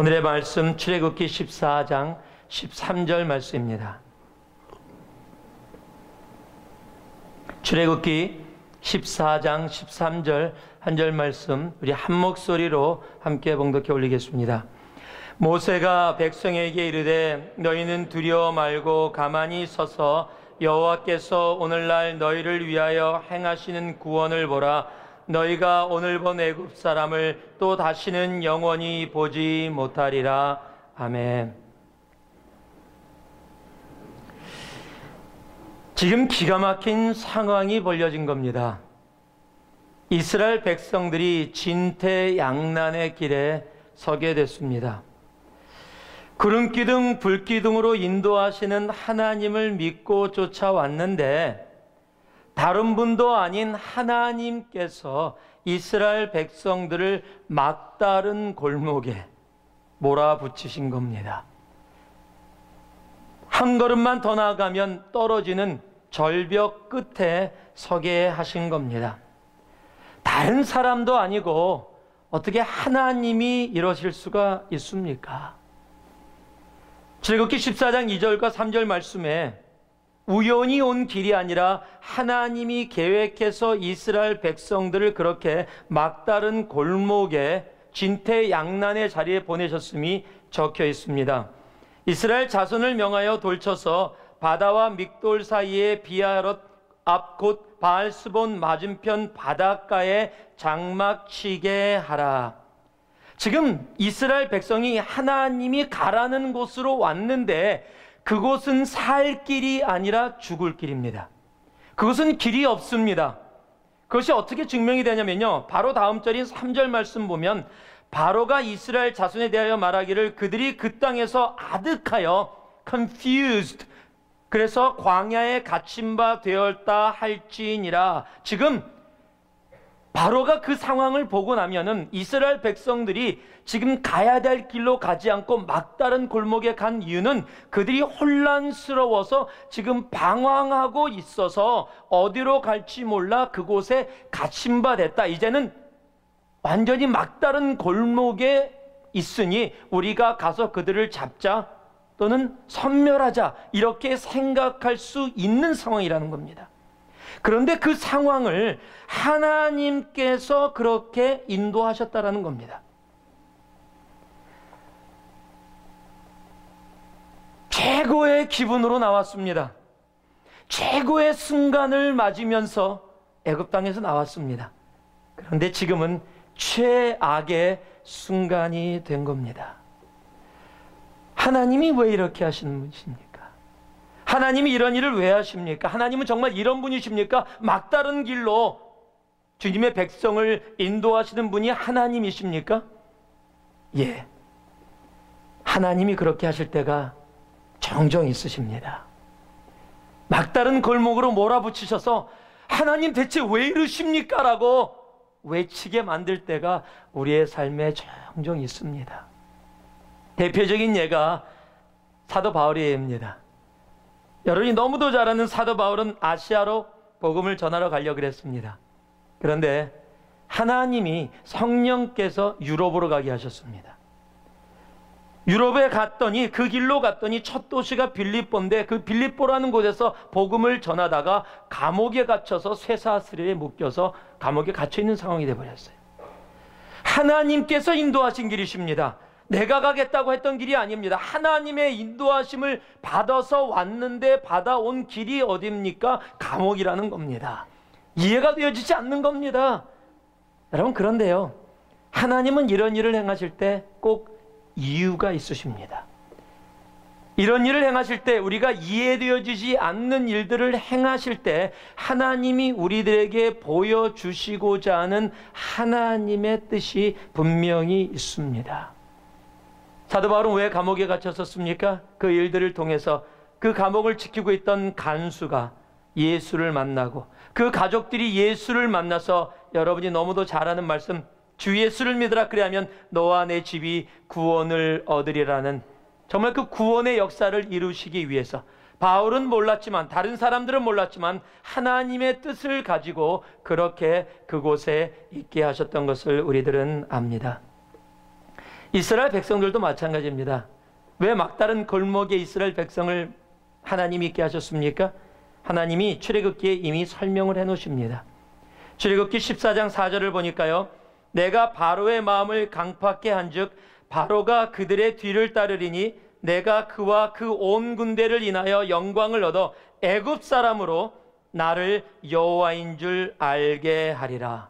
오늘의 말씀 출애굽기 14장 13절 말씀입니다. 출애굽기 14장 13절 한 절 말씀 우리 한 목소리로 함께 봉독해 올리겠습니다. 모세가 백성에게 이르되 너희는 두려워 말고 가만히 서서 여호와께서 오늘날 너희를 위하여 행하시는 구원을 보라. 너희가 오늘 본 애굽 사람을 또 다시는 영원히 보지 못하리라. 아멘. 지금 기가 막힌 상황이 벌어진 겁니다. 이스라엘 백성들이 진퇴양난의 길에 서게 됐습니다. 구름기둥 불기둥으로 인도하시는 하나님을 믿고 쫓아왔는데 다른 분도 아닌 하나님께서 이스라엘 백성들을 막다른 골목에 몰아붙이신 겁니다. 한 걸음만 더 나아가면 떨어지는 절벽 끝에 서게 하신 겁니다. 다른 사람도 아니고 어떻게 하나님이 이러실 수가 있습니까? 출애굽기 14장 2절과 3절 말씀에 우연히 온 길이 아니라 하나님이 계획해서 이스라엘 백성들을 그렇게 막다른 골목에 진퇴양난의 자리에 보내셨음이 적혀 있습니다. 이스라엘 자손을 명하여 돌쳐서 바다와 믹돌 사이에 비아롯 앞 곧 바알스본 맞은편 바닷가에 장막 치게 하라. 지금 이스라엘 백성이 하나님이 가라는 곳으로 왔는데 그곳은 살 길이 아니라 죽을 길입니다. 그것은 길이 없습니다. 그것이 어떻게 증명이 되냐면요, 바로 다음 절인 3절 말씀 보면 바로가 이스라엘 자손에 대하여 말하기를 그들이 그 땅에서 아득하여 confused, 그래서 광야에 갇힌 바 되었다 할지니라. 지금 바로가 그 상황을 보고 나면은 이스라엘 백성들이 지금 가야 될 길로 가지 않고 막다른 골목에 간 이유는 그들이 혼란스러워서 지금 방황하고 있어서 어디로 갈지 몰라 그곳에 갇힌 바 됐다. 이제는 완전히 막다른 골목에 있으니 우리가 가서 그들을 잡자 또는 섬멸하자, 이렇게 생각할 수 있는 상황이라는 겁니다. 그런데 그 상황을 하나님께서 그렇게 인도하셨다라는 겁니다. 최고의 기분으로 나왔습니다. 최고의 순간을 맞으면서 애굽 땅에서 나왔습니다. 그런데 지금은 최악의 순간이 된 겁니다. 하나님이 왜 이렇게 하시는 분이십니까? 하나님이 이런 일을 왜 하십니까? 하나님은 정말 이런 분이십니까? 막다른 길로 주님의 백성을 인도하시는 분이 하나님이십니까? 예. 하나님이 그렇게 하실 때가 종종 있으십니다. 막다른 골목으로 몰아붙이셔서 하나님 대체 왜 이러십니까? 라고 외치게 만들 때가 우리의 삶에 종종 있습니다. 대표적인 예가 사도 바울의 예입니다. 여러분이 너무도 잘 아는 사도 바울은 아시아로 복음을 전하러 가려고 그랬습니다. 그런데 하나님이 성령께서 유럽으로 가게 하셨습니다. 유럽에 갔더니 그 길로 갔더니 첫 도시가 빌립보인데 그 빌립보라는 곳에서 복음을 전하다가 감옥에 갇혀서 쇠사슬에 묶여서 감옥에 갇혀 있는 상황이 되어버렸어요. 하나님께서 인도하신 길이십니다. 내가 가겠다고 했던 길이 아닙니다. 하나님의 인도하심을 받아서 왔는데 받아온 길이 어디입니까? 감옥이라는 겁니다. 이해가 되어지지 않는 겁니다. 여러분, 그런데요, 하나님은 이런 일을 행하실 때 꼭 이유가 있으십니다. 이런 일을 행하실 때, 우리가 이해되어지지 않는 일들을 행하실 때 하나님이 우리들에게 보여주시고자 하는 하나님의 뜻이 분명히 있습니다. 사도 바울은 왜 감옥에 갇혔었습니까? 그 일들을 통해서 그 감옥을 지키고 있던 간수가 예수를 만나고 그 가족들이 예수를 만나서, 여러분이 너무도 잘 아는 말씀, 주 예수를 믿으라 그리하면 너와 내 집이 구원을 얻으리라는, 정말 그 구원의 역사를 이루시기 위해서 바울은 몰랐지만, 다른 사람들은 몰랐지만 하나님의 뜻을 가지고 그렇게 그곳에 있게 하셨던 것을 우리들은 압니다. 이스라엘 백성들도 마찬가지입니다. 왜 막다른 골목에 이스라엘 백성을 하나님이 있게 하셨습니까? 하나님이 출애굽기에 이미 설명을 해놓으십니다. 출애굽기 14장 4절을 보니까요, 내가 바로의 마음을 강팍게 한즉 바로가 그들의 뒤를 따르리니 내가 그와 그 온 군대를 인하여 영광을 얻어 애굽 사람으로 나를 여호와인 줄 알게 하리라.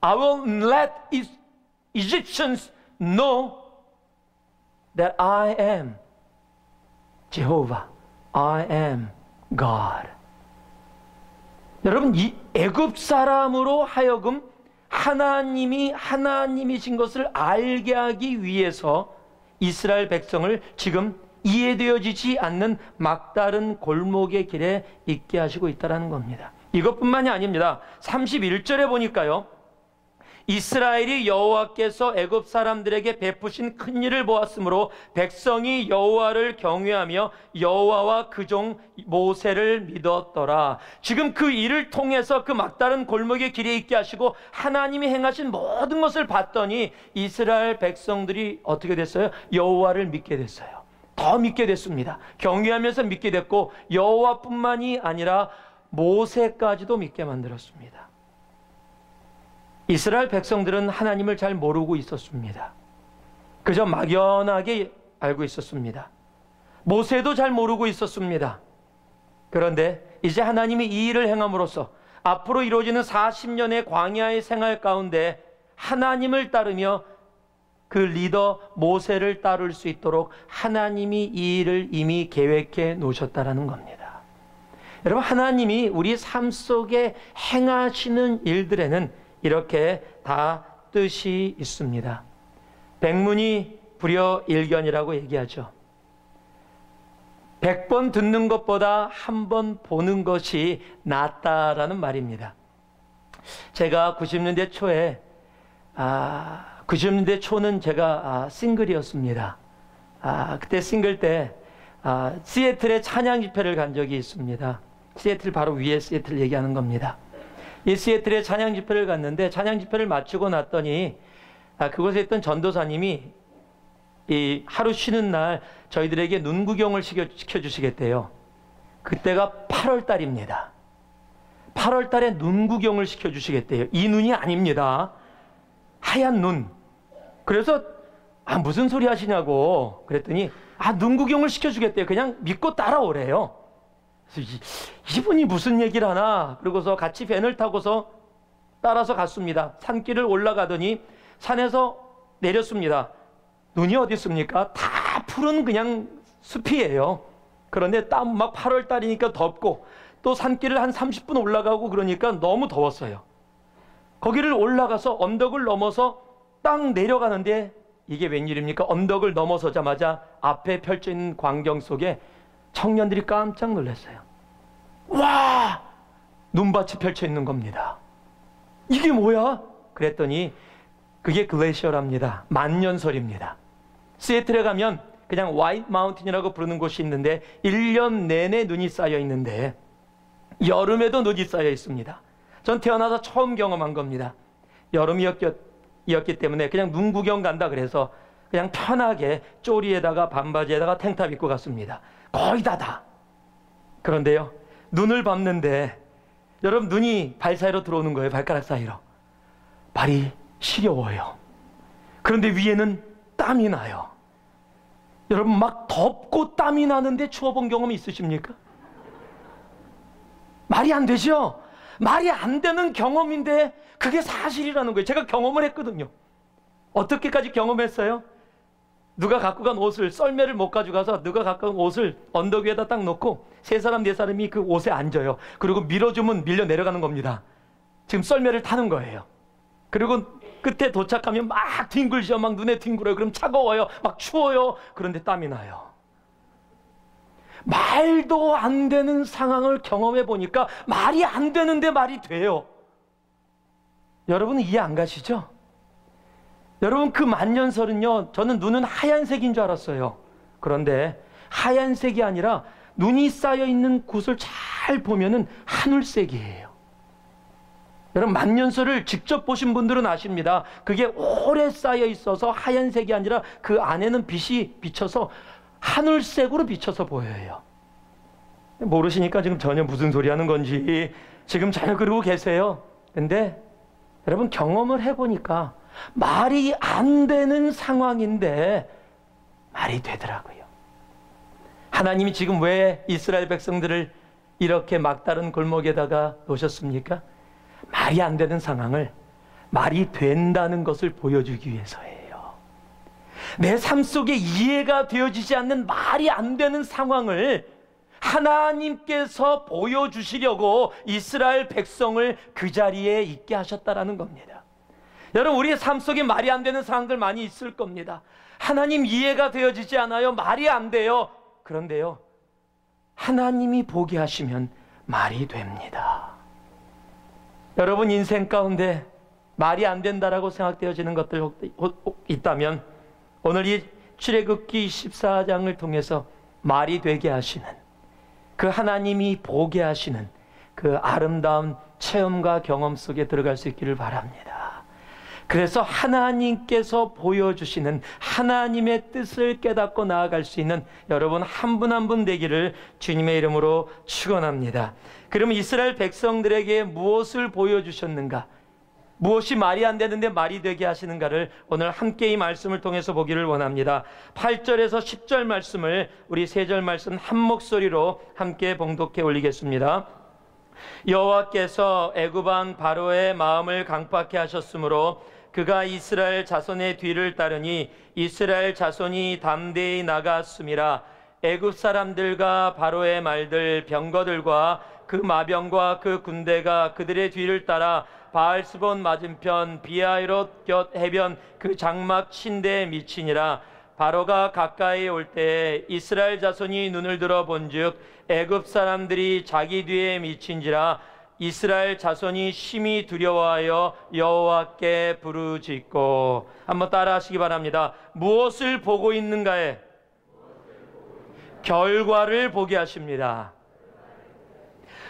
I will let Egyptians know that I am Jehovah. I am God. 여러분, 이 애굽 사람으로 하여금 하나님이 하나님이신 것을 알게 하기 위해서 이스라엘 백성을 지금 이해되어지지 않는 막다른 골목의 길에 있게 하시고 있다는 겁니다. 이것뿐만이 아닙니다. 31절에 보니까요, 이스라엘이 여호와께서 애굽 사람들에게 베푸신 큰 일을 보았으므로 백성이 여호와를 경외하며 여호와와 그 종 모세를 믿었더라. 지금 그 일을 통해서 그 막다른 골목의 길에 있게 하시고 하나님이 행하신 모든 것을 봤더니 이스라엘 백성들이 어떻게 됐어요? 여호와를 믿게 됐어요. 더 믿게 됐습니다. 경외하면서 믿게 됐고 여호와뿐만이 아니라 모세까지도 믿게 만들었습니다. 이스라엘 백성들은 하나님을 잘 모르고 있었습니다. 그저 막연하게 알고 있었습니다. 모세도 잘 모르고 있었습니다. 그런데 이제 하나님이 이 일을 행함으로써 앞으로 이루어지는 40년의 광야의 생활 가운데 하나님을 따르며 그 리더 모세를 따를 수 있도록 하나님이 이 일을 이미 계획해 놓으셨다는 겁니다. 여러분, 하나님이 우리 삶 속에 행하시는 일들에는 이렇게 다 뜻이 있습니다. 백문이 불여일견이라고 얘기하죠. 100번 듣는 것보다 한 번 보는 것이 낫다라는 말입니다. 제가 90년대 초에 90년대 초는 제가 싱글이었습니다. 그때 싱글 때 시애틀에 찬양 집회를 간 적이 있습니다. 시애틀 바로 위에 시애틀 얘기하는 겁니다. 이 시애틀에 찬양 집회를 갔는데 찬양 집회를 마치고 났더니 그곳에 있던 전도사님이 이 하루 쉬는 날 저희들에게 눈 구경을 시켜주시겠대요. 그때가 8월 달입니다. 8월 달에 눈 구경을 시켜주시겠대요. 이 눈이 아닙니다. 하얀 눈. 그래서 무슨 소리 하시냐고 그랬더니 눈 구경을 시켜주겠대요. 그냥 믿고 따라오래요. 그래서 이분이 무슨 얘기를 하나. 그러고서 같이 밴을 타고서 따라서 갔습니다. 산길을 올라가더니 산에서 내렸습니다. 눈이 어디 있습니까? 다 푸른 그냥 숲이에요. 그런데 땀 막 8월 달이니까 덥고 또 산길을 한 30분 올라가고 그러니까 너무 더웠어요. 거기를 올라가서 언덕을 넘어서 딱 내려가는데 이게 웬일입니까? 언덕을 넘어서자마자 앞에 펼쳐있는 광경 속에 청년들이 깜짝 놀랐어요. 와! 눈밭이 펼쳐있는 겁니다. 이게 뭐야? 그랬더니 그게 글래시어랍니다. 만년설입니다. 시애틀에 가면 그냥 화이트 마운틴이라고 부르는 곳이 있는데 1년 내내 눈이 쌓여 있는데 여름에도 눈이 쌓여 있습니다. 전 태어나서 처음 경험한 겁니다. 여름이었기 때문에 그냥 눈 구경 간다 그래서 그냥 편하게 쪼리에다가 반바지에다가 탱탑 입고 갔습니다. 거의 다. 그런데요, 눈을 밟는데 여러분 눈이 발 사이로 들어오는 거예요. 발가락 사이로. 발이 시려워요. 그런데 위에는 땀이 나요. 여러분 막 덥고 땀이 나는데 추워본 경험이 있으십니까? 말이 안 되죠? 말이 안 되는 경험인데 그게 사실이라는 거예요. 제가 경험을 했거든요. 어떻게까지 경험했어요? 누가 갖고 간 옷을, 썰매를 못 가져가서 누가 갖고 간 옷을 언덕 위에다 딱 놓고 세 사람 네 사람이 그 옷에 앉아요. 그리고 밀어주면 밀려 내려가는 겁니다. 지금 썰매를 타는 거예요. 그리고 끝에 도착하면 막 뒹굴죠. 막 눈에 뒹굴어요. 그럼 차가워요. 막 추워요. 그런데 땀이 나요. 말도 안 되는 상황을 경험해 보니까 말이 안 되는데 말이 돼요. 여러분 이해 안 가시죠? 여러분 그 만년설은요, 저는 눈은 하얀색인 줄 알았어요. 그런데 하얀색이 아니라 눈이 쌓여 있는 곳을 잘 보면은 하늘색이에요. 여러분, 만년설을 직접 보신 분들은 아십니다. 그게 오래 쌓여 있어서 하얀색이 아니라 그 안에는 빛이 비쳐서 하늘색으로 비쳐서 보여요. 모르시니까 지금 전혀 무슨 소리 하는 건지 지금 잘 그러고 계세요. 근데 여러분, 경험을 해보니까 말이 안 되는 상황인데 말이 되더라고요. 하나님이 지금 왜 이스라엘 백성들을 이렇게 막다른 골목에다가 놓으셨습니까? 말이 안 되는 상황을 말이 된다는 것을 보여주기 위해서예요. 내 삶 속에 이해가 되어지지 않는 말이 안 되는 상황을 하나님께서 보여주시려고 이스라엘 백성을 그 자리에 있게 하셨다라는 겁니다. 여러분, 우리의 삶 속에 말이 안 되는 상황들 많이 있을 겁니다. 하나님 이해가 되어지지 않아요. 말이 안 돼요. 그런데요, 하나님이 보게 하시면 말이 됩니다. 여러분, 인생 가운데 말이 안 된다라고 생각되어지는 것들 있다면 오늘 이 출애굽기 14장을 통해서 말이 되게 하시는, 그 하나님이 보게 하시는 그 아름다운 체험과 경험 속에 들어갈 수 있기를 바랍니다. 그래서 하나님께서 보여주시는 하나님의 뜻을 깨닫고 나아갈 수 있는 여러분 한 분 한 분 되기를 주님의 이름으로 축원합니다. 그러면 이스라엘 백성들에게 무엇을 보여주셨는가? 무엇이 말이 안 되는데 말이 되게 하시는가를 오늘 함께 이 말씀을 통해서 보기를 원합니다. 8절에서 10절 말씀을 우리 3절 말씀 한 목소리로 함께 봉독해 올리겠습니다. 여호와께서 애굽 왕 바로의 마음을 강팍해 하셨으므로 그가 이스라엘 자손의 뒤를 따르니 이스라엘 자손이 담대히 나갔음이라. 애굽 사람들과 바로의 말들 병거들과 그 마병과 그 군대가 그들의 뒤를 따라 바알스본 맞은편 비하이롯 곁 해변 그 장막 친대에 미치니라. 바로가 가까이 올 때에 이스라엘 자손이 눈을 들어 본즉 애굽 사람들이 자기 뒤에 미친지라. 이스라엘 자손이 심히 두려워하여 여호와께 부르짖고. 한번 따라하시기 바랍니다. 무엇을 보고 있는가에 결과를 보게 하십니다.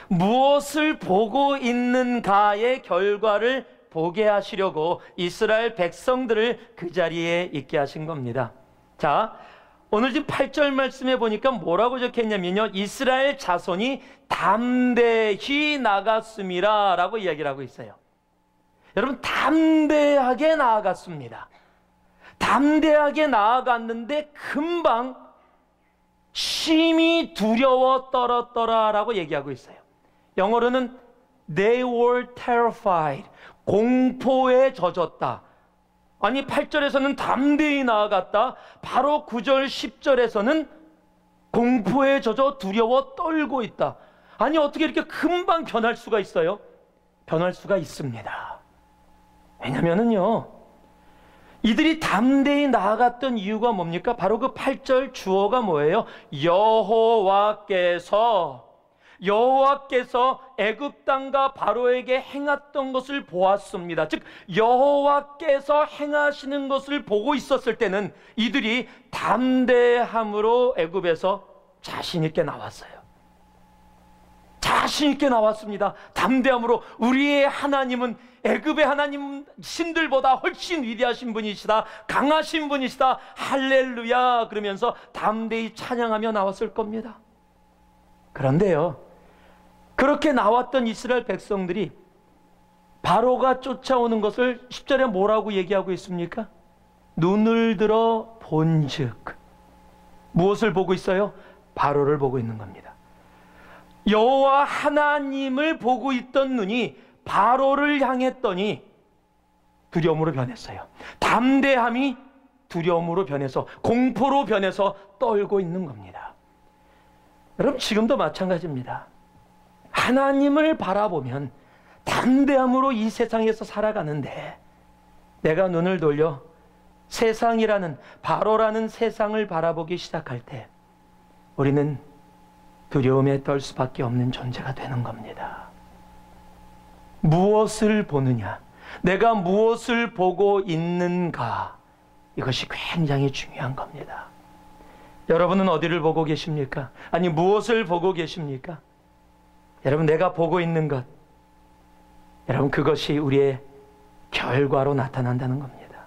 무엇을 보고 있는가의 결과를 보게 하시려고 이스라엘 백성들을 그 자리에 있게 하신 겁니다. 자, 오늘 지금 8절 말씀에 보니까 뭐라고 적혀있냐면요, 이스라엘 자손이 담대히 나갔음이라 라고 이야기를 하고 있어요. 여러분, 담대하게 나아갔습니다. 담대하게 나아갔는데 금방 심히 두려워 떨었더라 라고 얘기하고 있어요. 영어로는 They were terrified. 공포에 젖었다. 아니, 8절에서는 담대히 나아갔다. 바로 9절 10절에서는 공포에 젖어 두려워 떨고 있다. 아니, 어떻게 이렇게 금방 변할 수가 있어요? 변할 수가 있습니다. 왜냐면은요, 이들이 담대히 나아갔던 이유가 뭡니까? 바로 그 8절 주어가 뭐예요? 여호와께서 애굽 땅과 바로에게 행했던 것을 보았습니다. 즉 여호와께서 행하시는 것을 보고 있었을 때는 이들이 담대함으로 애굽에서 자신 있게 나왔어요. 자신 있게 나왔습니다. 담대함으로 우리의 하나님은 애굽의 하나님 신들보다 훨씬 위대하신 분이시다, 강하신 분이시다, 할렐루야 그러면서 담대히 찬양하며 나왔을 겁니다. 그런데요, 그렇게 나왔던 이스라엘 백성들이 바로가 쫓아오는 것을 10절에 뭐라고 얘기하고 있습니까? 눈을 들어 본즉. 무엇을 보고 있어요? 바로를 보고 있는 겁니다. 여호와 하나님을 보고 있던 눈이 바로를 향했더니 두려움으로 변했어요. 담대함이 두려움으로 변해서, 공포로 변해서 떨고 있는 겁니다. 여러분, 지금도 마찬가지입니다. 하나님을 바라보면 담대함으로 이 세상에서 살아가는데, 내가 눈을 돌려 세상이라는, 바로라는 세상을 바라보기 시작할 때 우리는 두려움에 떨 수밖에 없는 존재가 되는 겁니다. 무엇을 보느냐, 내가 무엇을 보고 있는가, 이것이 굉장히 중요한 겁니다. 여러분은 어디를 보고 계십니까? 아니, 무엇을 보고 계십니까? 여러분, 내가 보고 있는 것, 여러분, 그것이 우리의 결과로 나타난다는 겁니다.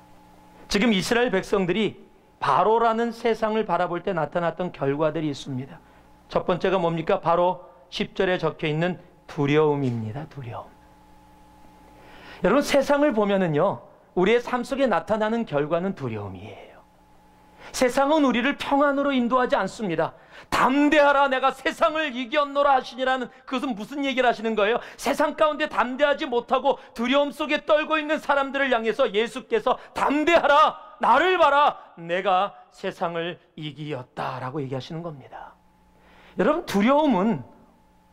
지금 이스라엘 백성들이 바로라는 세상을 바라볼 때 나타났던 결과들이 있습니다. 첫 번째가 뭡니까? 바로 10절에 적혀 있는 두려움입니다. 두려움. 여러분, 세상을 보면은요, 우리의 삶 속에 나타나는 결과는 두려움이에요. 세상은 우리를 평안으로 인도하지 않습니다. 담대하라, 내가 세상을 이겼노라 하시니라는, 그것은 무슨 얘기를 하시는 거예요? 세상 가운데 담대하지 못하고 두려움 속에 떨고 있는 사람들을 향해서 예수께서 담대하라, 나를 봐라, 내가 세상을 이기었다라고 얘기하시는 겁니다. 여러분, 두려움은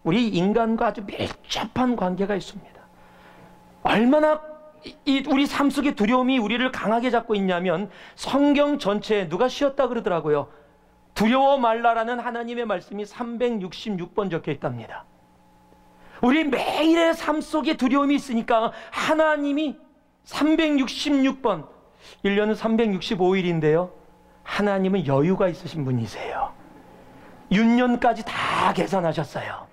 우리 인간과 아주 밀접한 관계가 있습니다. 얼마나 우리 삶 속에 두려움이 우리를 강하게 잡고 있냐면, 성경 전체에 누가 쉬었다 그러더라고요. 두려워 말라라는 하나님의 말씀이 366번 적혀 있답니다. 우리 매일의 삶 속에 두려움이 있으니까 하나님이 366번, 1년은 365일인데요 하나님은 여유가 있으신 분이세요. 윤년까지 다 계산하셨어요.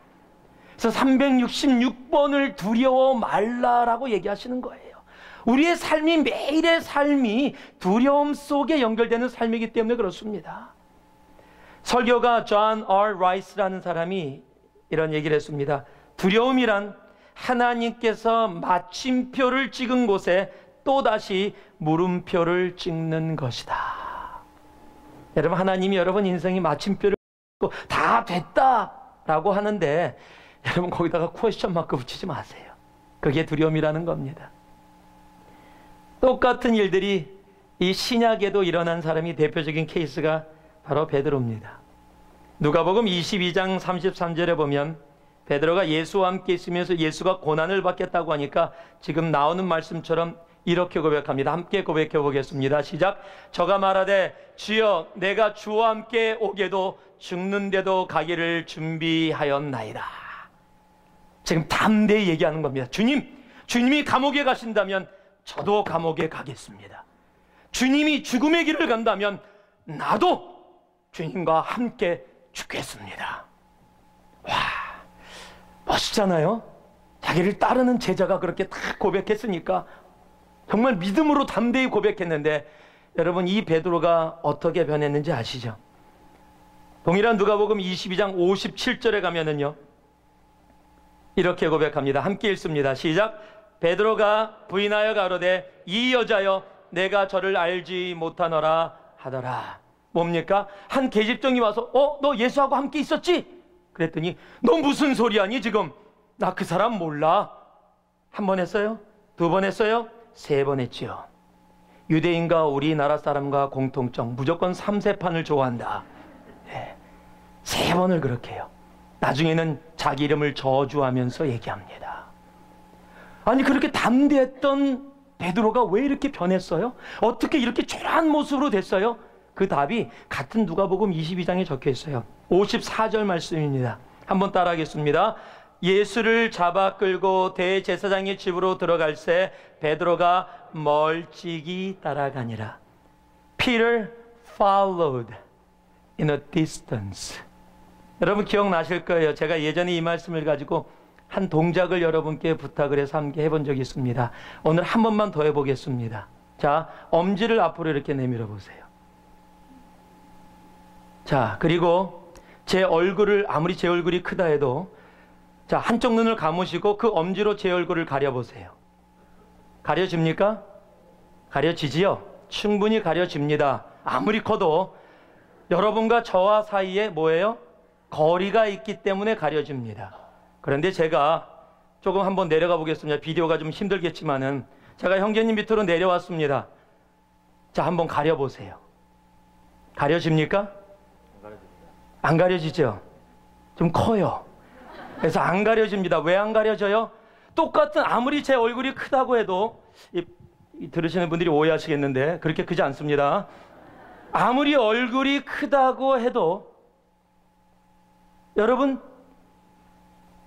그래서 366번을 두려워 말라라고 얘기하시는 거예요. 우리의 삶이, 매일의 삶이 두려움 속에 연결되는 삶이기 때문에 그렇습니다. 설교가 존 R. 라이스라는 사람이 이런 얘기를 했습니다. 두려움이란 하나님께서 마침표를 찍은 곳에 또다시 물음표를 찍는 것이다. 여러분, 하나님이 여러분 인생이 마침표를 찍고 다 됐다라고 하는데, 여러분 거기다가 퀘스천 마크 붙이지 마세요. 그게 두려움이라는 겁니다. 똑같은 일들이 이 신약에도 일어난 사람이, 대표적인 케이스가 바로 베드로입니다. 누가복음 22장 33절에 보면 베드로가 예수와 함께 있으면서 예수가 고난을 받겠다고 하니까 지금 나오는 말씀처럼 이렇게 고백합니다. 함께 고백해 보겠습니다. 시작. 저가 말하되 주여, 내가 주와 함께 오게도 죽는데도 가기를 준비하였나이다. 지금 담대히 얘기하는 겁니다. 주님이 감옥에 가신다면 저도 감옥에 가겠습니다. 주님이 죽음의 길을 간다면 나도 주님과 함께 죽겠습니다. 와, 멋있잖아요? 자기를 따르는 제자가 그렇게 딱 고백했으니까 정말 믿음으로 담대히 고백했는데, 여러분, 이 베드로가 어떻게 변했는지 아시죠? 동일한 누가복음 22장 57절에 가면은요 이렇게 고백합니다. 함께 읽습니다. 시작. 베드로가 부인하여 가로되 이 여자여, 내가 저를 알지 못하노라 하더라. 뭡니까? 한 계집종이 와서 너 예수하고 함께 있었지? 그랬더니 너 무슨 소리 하니 지금? 나 그 사람 몰라. 한 번 했어요? 두 번 했어요? 세 번 했지요. 유대인과 우리나라 사람과 공통점, 무조건 3세판을 좋아한다. 네. 세 번을 그렇게 해요. 나중에는 자기 이름을 저주하면서 얘기합니다. 아니, 그렇게 담대했던 베드로가 왜 이렇게 변했어요? 어떻게 이렇게 초라한 모습으로 됐어요? 그 답이 같은 누가복음 22장에 적혀 있어요. 54절 말씀입니다. 한번 따라하겠습니다. 예수를 잡아 끌고 대제사장의 집으로 들어갈새 베드로가 멀찍이 따라가니라. Peter followed in a distance. 여러분 기억나실 거예요. 제가 예전에 이 말씀을 가지고 한 동작을 여러분께 부탁을 해서 함께 해본 적이 있습니다. 오늘 한 번만 더 해보겠습니다. 자, 엄지를 앞으로 이렇게 내밀어 보세요. 자, 그리고 제 얼굴을, 아무리 제 얼굴이 크다 해도, 자, 한쪽 눈을 감으시고 그 엄지로 제 얼굴을 가려보세요. 가려집니까? 가려지지요? 충분히 가려집니다. 아무리 커도 여러분과 저와 사이에 뭐예요? 거리가 있기 때문에 가려집니다. 그런데 제가 조금 한번 내려가 보겠습니다. 비디오가 좀 힘들겠지만은 제가 형제님 밑으로 내려왔습니다. 자, 한번 가려보세요. 가려집니까? 안 가려지죠? 좀 커요. 그래서 안 가려집니다. 왜 안 가려져요? 똑같은, 아무리 제 얼굴이 크다고 해도, 들으시는 분들이 오해하시겠는데 그렇게 크지 않습니다. 아무리 얼굴이 크다고 해도 여러분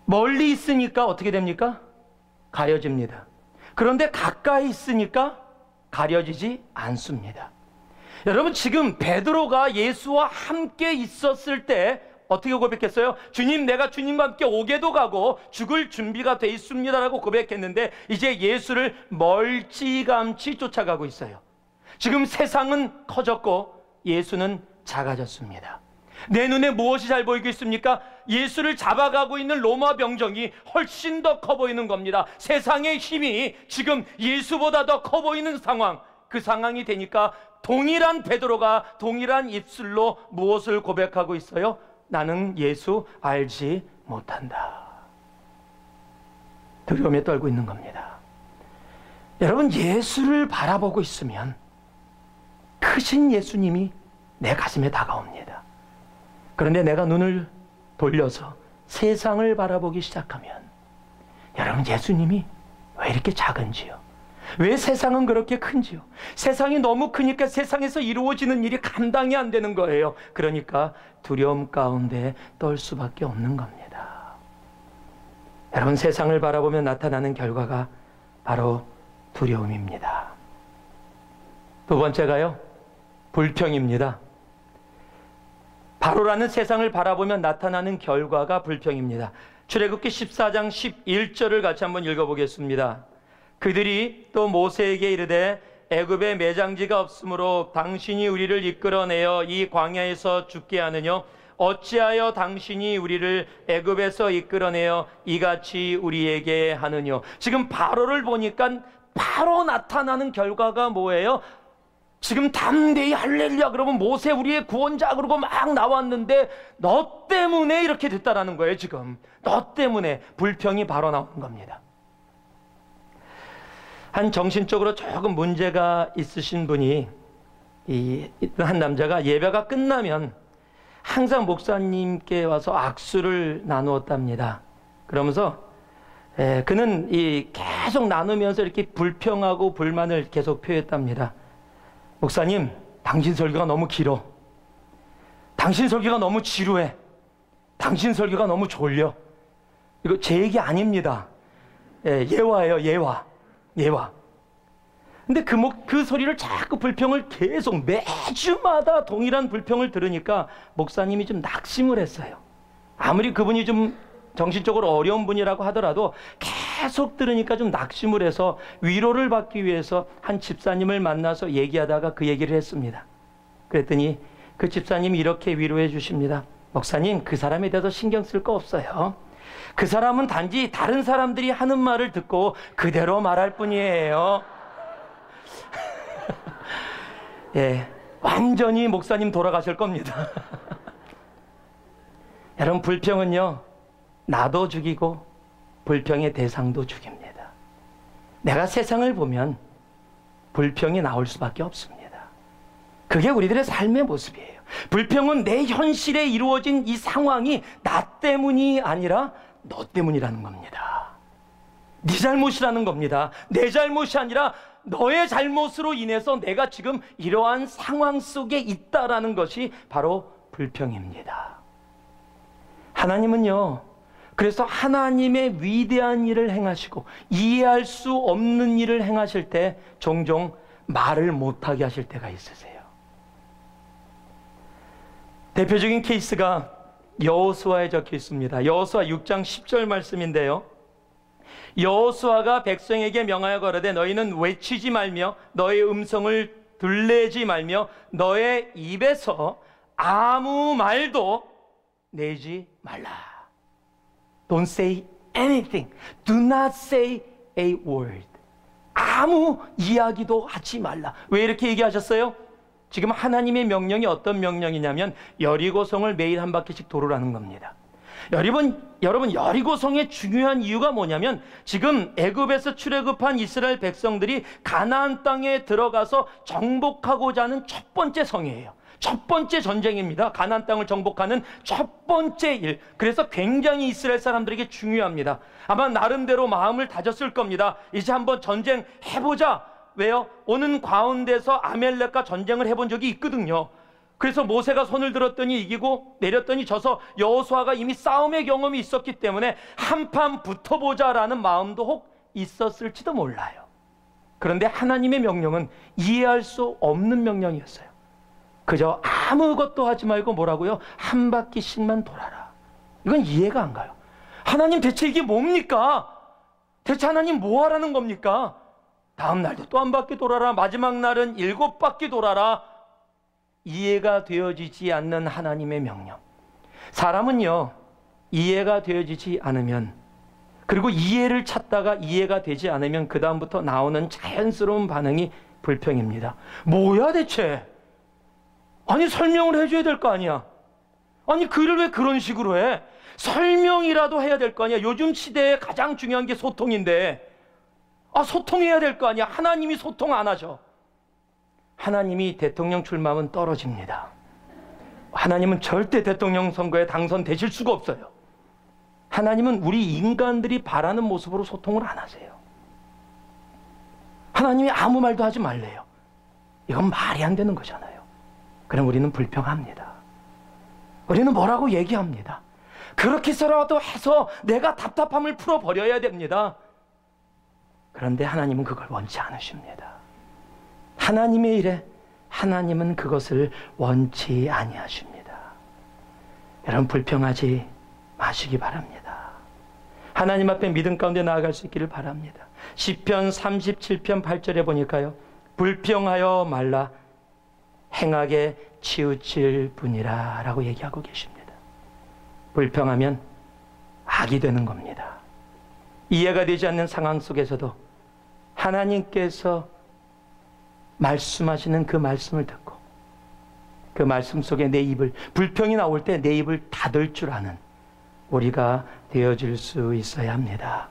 멀리 있으니까 어떻게 됩니까? 가려집니다. 그런데 가까이 있으니까 가려지지 않습니다. 여러분, 지금 베드로가 예수와 함께 있었을 때 어떻게 고백했어요? 주님, 내가 주님과 함께 오게도 가고 죽을 준비가 돼 있습니다라고 고백했는데 이제 예수를 멀찌감치 쫓아가고 있어요. 지금 세상은 커졌고 예수는 작아졌습니다. 내 눈에 무엇이 잘 보이고 있습니까? 예수를 잡아가고 있는 로마 병정이 훨씬 더 커 보이는 겁니다. 세상의 힘이 지금 예수보다 더 커 보이는 상황, 그 상황이 되니까 동일한 베드로가 동일한 입술로 무엇을 고백하고 있어요? 나는 예수 알지 못한다. 두려움에 떨고 있는 겁니다. 여러분, 예수를 바라보고 있으면 크신 예수님이 내 가슴에 다가옵니다. 그런데 내가 눈을 돌려서 세상을 바라보기 시작하면 여러분, 예수님이 왜 이렇게 작은지요? 왜 세상은 그렇게 큰지요? 세상이 너무 크니까 세상에서 이루어지는 일이 감당이 안 되는 거예요. 그러니까 두려움 가운데 떨 수밖에 없는 겁니다. 여러분, 세상을 바라보며 나타나는 결과가 바로 두려움입니다. 두 번째가요, 불평입니다. 바로라는 세상을 바라보며 나타나는 결과가 불평입니다. 출애굽기 14장 11절을 같이 한번 읽어보겠습니다. 그들이 또 모세에게 이르되 애굽에 매장지가 없으므로 당신이 우리를 이끌어내어 이 광야에서 죽게 하느뇨? 어찌하여 당신이 우리를 애굽에서 이끌어내어 이같이 우리에게 하느뇨? 지금 바로를 보니까 바로 나타나는 결과가 뭐예요? 지금 담대히 할렐루야 그러면 모세 우리의 구원자 그러고 막 나왔는데 너 때문에 이렇게 됐다라는 거예요. 지금 너 때문에 불평이 바로 나오는 겁니다. 한 정신적으로 조금 문제가 있으신 분이 한 남자가 예배가 끝나면 항상 목사님께 와서 악수를 나누었답니다. 그러면서 그는 계속 나누면서 이렇게 불평하고 불만을 계속 표했답니다. 목사님, 당신 설교가 너무 길어. 당신 설교가 너무 지루해. 당신 설교가 너무 졸려. 이거 제 얘기 아닙니다. 예화예요, 예화. 근데 그 소리를 자꾸 불평을 계속 매주마다 동일한 불평을 들으니까 목사님이 좀 낙심을 했어요. 아무리 그분이 좀 정신적으로 어려운 분이라고 하더라도 계속 들으니까 좀 낙심을 해서 위로를 받기 위해서 한 집사님을 만나서 얘기하다가 그 얘기를 했습니다. 그랬더니 그 집사님이 이렇게 위로해 주십니다. 목사님, 그 사람에 대해서 신경 쓸 거 없어요. 그 사람은 단지 다른 사람들이 하는 말을 듣고 그대로 말할 뿐이에요. 완전히 목사님 돌아가실 겁니다. 여러분, 불평은요, 나도 죽이고 불평의 대상도 죽입니다. 내가 세상을 보면 불평이 나올 수밖에 없습니다. 그게 우리들의 삶의 모습이에요. 불평은 내 현실에 이루어진 이 상황이 나 때문이 아니라 너 때문이라는 겁니다. 네 잘못이라는 겁니다. 내 잘못이 아니라 너의 잘못으로 인해서 내가 지금 이러한 상황 속에 있다라는 것이 바로 불평입니다. 하나님은요, 그래서 하나님의 위대한 일을 행하시고 이해할 수 없는 일을 행하실 때 종종 말을 못하게 하실 때가 있으세요. 대표적인 케이스가 여호수아에 적혀 있습니다. 여호수아 6장 10절 말씀인데요. 여호수아가 백성에게 명하여 가로되 너희는 외치지 말며 너의 음성을 들내지 말며 너의 입에서 아무 말도 내지 말라. Don't say anything. Do not say a word. 아무 이야기도 하지 말라. 왜 이렇게 얘기하셨어요? 지금 하나님의 명령이 어떤 명령이냐면 여리고성을 매일 한 바퀴씩 돌으라는 겁니다. 여러분 여리고성의 중요한 이유가 뭐냐면 지금 애굽에서 출애굽한 이스라엘 백성들이 가나안 땅에 들어가서 정복하고자 하는 첫 번째 성이에요. 첫 번째 전쟁입니다. 가나안 땅을 정복하는 첫 번째 일. 그래서 굉장히 이스라엘 사람들에게 중요합니다. 아마 나름대로 마음을 다졌을 겁니다. 이제 한번 전쟁 해보자. 왜요? 오는 가운데서 아멜렉과 전쟁을 해본 적이 있거든요. 그래서 모세가 손을 들었더니 이기고 내렸더니 져서 여호수아가 이미 싸움의 경험이 있었기 때문에 한판 붙어보자라는 마음도 혹 있었을지도 몰라요. 그런데 하나님의 명령은 이해할 수 없는 명령이었어요. 그저 아무것도 하지 말고 뭐라고요? 한 바퀴씩만 돌아라. 이건 이해가 안 가요. 하나님 대체 이게 뭡니까? 대체 하나님 뭐 하라는 겁니까? 다음 날도 또 한 바퀴 돌아라. 마지막 날은 7바퀴 돌아라. 이해가 되어지지 않는 하나님의 명령. 사람은요, 이해가 되어지지 않으면, 그리고 이해를 찾다가 이해가 되지 않으면 그 다음부터 나오는 자연스러운 반응이 불평입니다. 뭐야 대체? 아니 설명을 해줘야 될 거 아니야. 아니 글을 왜 그런 식으로 해? 설명이라도 해야 될 거 아니야. 요즘 시대에 가장 중요한 게 소통인데, 소통해야 될 거 아니야. 하나님이 소통 안 하죠. 하나님이 대통령 출마하면 떨어집니다. 하나님은 절대 대통령 선거에 당선되실 수가 없어요. 하나님은 우리 인간들이 바라는 모습으로 소통을 안 하세요. 하나님이 아무 말도 하지 말래요. 이건 말이 안 되는 거잖아요. 그럼 우리는 불평합니다. 우리는 뭐라고 얘기합니다. 그렇게 해서라도 해서 내가 답답함을 풀어버려야 됩니다. 그런데 하나님은 그걸 원치 않으십니다. 하나님의 일에 하나님은 그것을 원치 아니하십니다. 여러분 불평하지 마시기 바랍니다. 하나님 앞에 믿음 가운데 나아갈 수 있기를 바랍니다. 시편 37편 8절에 보니까요, 불평하여 말라 행하게 치우칠 뿐이라 라고 얘기하고 계십니다. 불평하면 악이 되는 겁니다. 이해가 되지 않는 상황 속에서도 하나님께서 말씀하시는 그 말씀을 듣고 그 말씀 속에 내 입을, 불평이 나올 때 내 입을 닫을 줄 아는 우리가 되어질 수 있어야 합니다.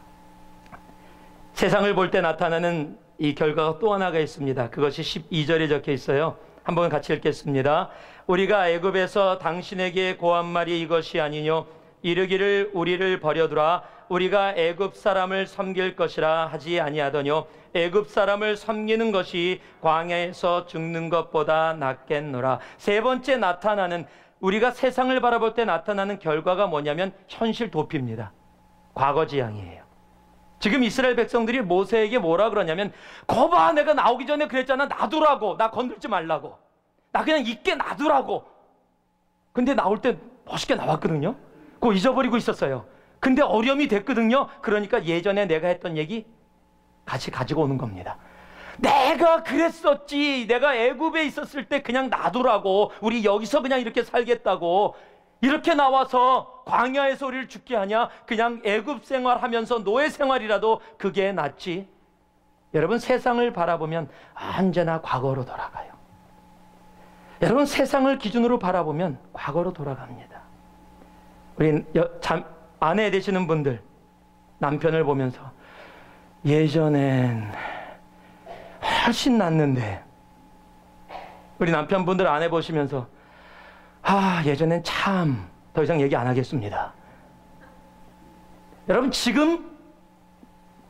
세상을 볼 때 나타나는 이 결과가 또 하나가 있습니다. 그것이 12절에 적혀 있어요. 한번 같이 읽겠습니다. 우리가 애굽에서 당신에게 고한 말이 이것이 아니뇨 이르기를 우리를 버려두라 우리가 애굽 사람을 섬길 것이라 하지 아니하더뇨 애굽 사람을 섬기는 것이 광야에서 죽는 것보다 낫겠노라. 세 번째 나타나는, 우리가 세상을 바라볼 때 나타나는 결과가 뭐냐면 현실 도피입니다. 과거지향이에요. 지금 이스라엘 백성들이 모세에게 뭐라 그러냐면, 거봐 내가 나오기 전에 그랬잖아. 놔두라고. 나 건들지 말라고. 나 그냥 있게 놔두라고. 근데 나올 때 멋있게 나왔거든요. 그거 잊어버리고 있었어요. 근데 어려움이 됐거든요. 그러니까 예전에 내가 했던 얘기 같이 가지고 오는 겁니다. 내가 그랬었지. 내가 애굽에 있었을 때 그냥 놔두라고. 우리 여기서 그냥 이렇게 살겠다고. 이렇게 나와서 광야에서 우리를 죽게 하냐? 그냥 애굽 생활하면서 노예 생활이라도 그게 낫지. 여러분 세상을 바라보면 언제나 과거로 돌아가요. 여러분 세상을 기준으로 바라보면 과거로 돌아갑니다. 우리 아내 되시는 분들 남편을 보면서 예전엔 훨씬 낫는데, 우리 남편분들 아내 보시면서 예전엔 참, 더 이상 얘기 안 하겠습니다. 여러분 지금